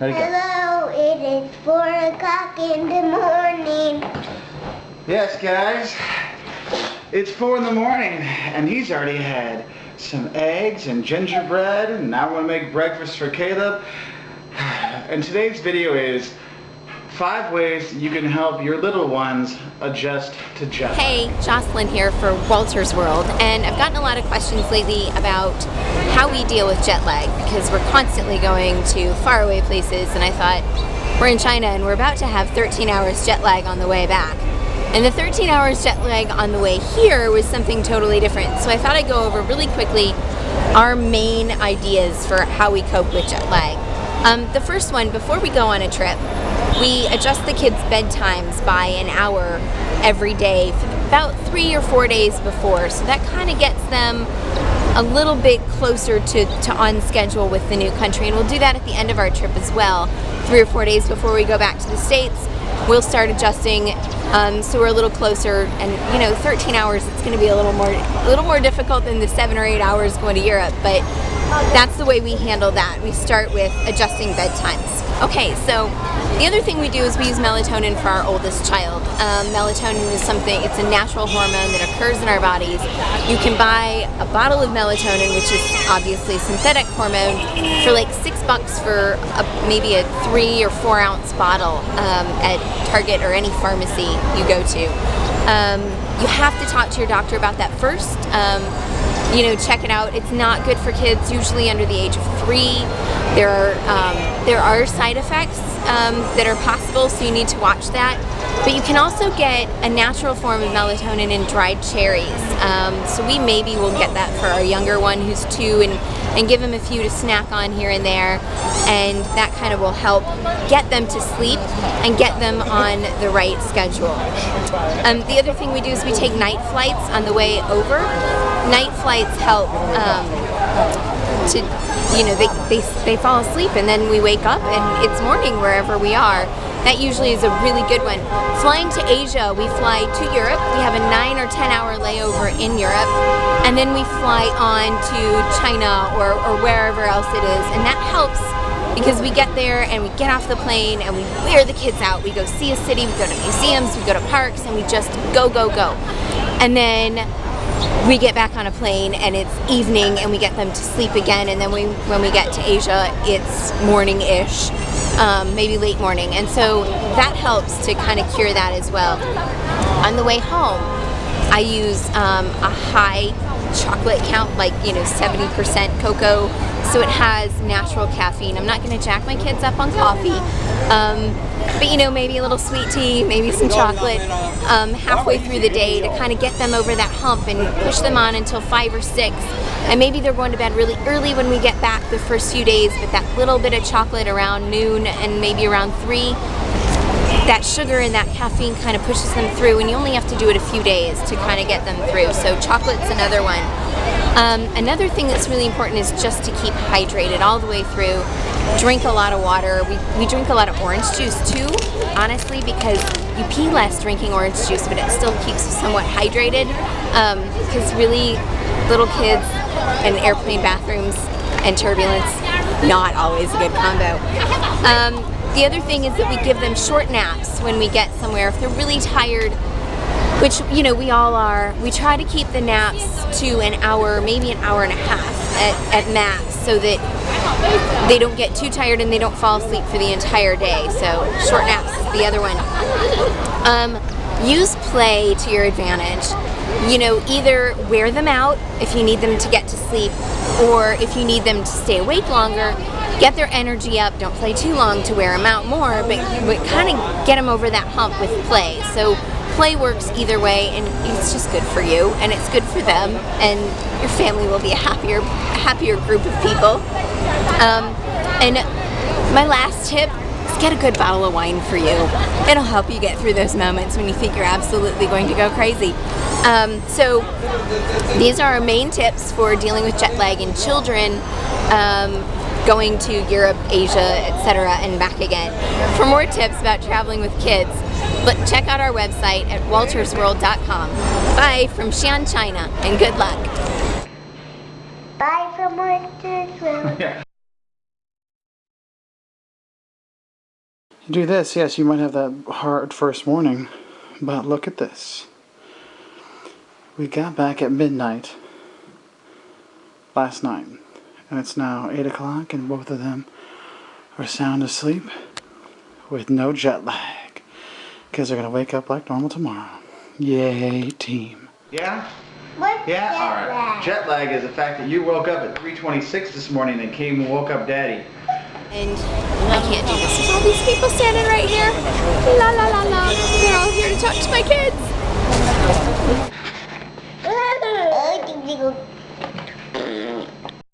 Let it go. Hello, it is 4 o'clock in the morning. Yes, guys. It's 4 in the morning, and he's already had some eggs and gingerbread, and now we're going to make breakfast for Caleb. And today's video is 5 ways you can help your little ones adjust to jet lag. Hey, Jocelyn here for Wolters World, and I've gotten a lot of questions lately about how we deal with jet lag because we're constantly going to faraway places, and I thought, we're in China and we're about to have 13 hours jet lag on the way back. And the 13 hours jet lag on the way here was something totally different. So I thought I'd go over really quickly our main ideas for how we cope with jet lag. The first one, before we go on a trip, we adjust the kids' bedtimes by an hour every day for about 3 or 4 days before. So that kind of gets them a little bit closer to on schedule with the new country. And we'll do that at the end of our trip as well. 3 or 4 days before we go back to the States, we'll start adjusting so we're a little closer. And you know, 13 hours, it's going to be a little more difficult than the 7 or 8 hours going to Europe, but that's the way we handle that. We start with adjusting bedtimes. Okay, so the other thing we do is we use melatonin for our oldest child. Melatonin is something, it's a natural hormone that occurs in our bodies. You can buy a bottle of melatonin, which is obviously a synthetic hormone, for like $6 for maybe a 3 or 4 ounce bottle at Target or any pharmacy you go to. You have to talk to your doctor about that first. You know, check it out. It's not good for kids, usually under the age of 3. There are side effects that are possible, so you need to watch that. But you can also get a natural form of melatonin in dried cherries. So we maybe will get that for our younger one who's 2 and give him a few to snack on here and there. And that kind of will help get them to sleep and get them on the right schedule. The other thing we do is we take night flights on the way over. Night flights help to, you know, they fall asleep and then we wake up and it's morning wherever we are. That usually is a really good one. Flying to Asia, we fly to Europe. We have a 9 or 10 hour layover in Europe, and then we fly on to China or wherever else it is, and that helps because we get there and we get off the plane and we wear the kids out. We go see a city, we go to museums, we go to parks, and we just go. And then we get back on a plane and it's evening and we get them to sleep again, and then when we get to Asia, it's morning-ish, maybe late morning, and so that helps to kind of cure that as well. On the way home, I use a high chocolate count, like, you know, 70% cocoa, so it has natural caffeine. I'm not going to jack my kids up on coffee, but you know, maybe a little sweet tea, maybe some chocolate halfway through the day to kind of get them over that hump and push them on until 5 or 6. And maybe they're going to bed really early when we get back the first few days, but that little bit of chocolate around noon and maybe around 3, that sugar and that caffeine kind of pushes them through, and you only have to do it a few days to kind of get them through. So chocolate's another one. Another thing that's really important is just to keep hydrated all the way through. Drink a lot of water. We drink a lot of orange juice too, honestly, because you pee less drinking orange juice, but it still keeps you somewhat hydrated, because really little kids and airplane bathrooms and turbulence, not always a good combo. The other thing is that we give them short naps when we get somewhere. If they're really tired, which, you know, we all are, we try to keep the naps to an hour, maybe an hour and a half at max, so that they don't get too tired and they don't fall asleep for the entire day. So short naps is the other one. Use play to your advantage. You know, either wear them out if you need them to get to sleep, or if you need them to stay awake longer, get their energy up. Don't play too long to wear them out more, but kind of get them over that hump with play. So play works either way, and it's just good for you, and it's good for them, and your family will be a happier group of people. And my last tip is get a good bottle of wine for you. It'll help you get through those moments when you think you're absolutely going to go crazy. So these are our main tips for dealing with jet lag in children, going to Europe, Asia, etc., and back again. For more tips about traveling with kids, check out our website at woltersworld.com. Bye from Xi'an, China, and good luck. Bye from Wolters World. You do this, yes, you might have that hard first morning, but look at this. We got back at midnight last night, and it's now 8 o'clock, and both of them are sound asleep with no jet lag, because they're going to wake up like normal tomorrow. Yay, team. Yeah? What's Yeah? jet Alright. lag? Jet lag is the fact that you woke up at 3:26 this morning and came and woke up Daddy. And I can't do this with all these people standing right here. La la la la. They're all here to talk to my kids.